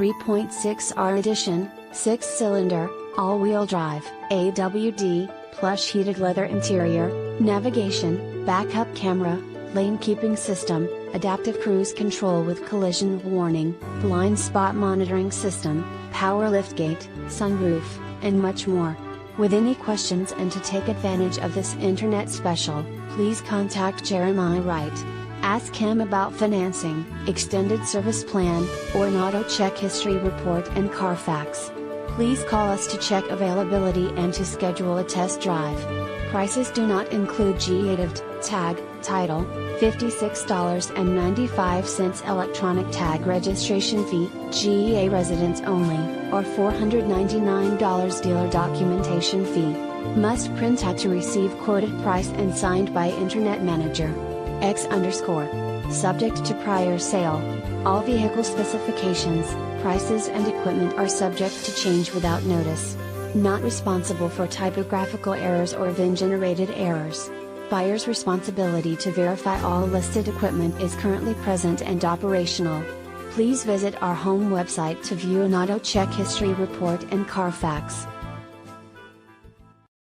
3.6R Edition, 6-cylinder, all-wheel drive, AWD, plush heated leather interior, navigation, backup camera, lane keeping system, adaptive cruise control with collision warning, blind spot monitoring system, power liftgate, sunroof, and much more. With any questions and to take advantage of this internet special, please contact Jeremiah Wright. Ask him about financing, extended service plan, or an auto check history report and Carfax. Please call us to check availability and to schedule a test drive. Prices do not include GATV, tag, title, $56.95 electronic tag registration fee, GEA residents only, or $499 dealer documentation fee. Must print out to receive quoted price and signed by Internet Manager. X_. Subject to prior sale. All vehicle specifications, prices and equipment are subject to change without notice. Not responsible for typographical errors or VIN-generated errors. Buyer's responsibility to verify all listed equipment is currently present and operational. Please visit our home website to view an auto check history report and Carfax.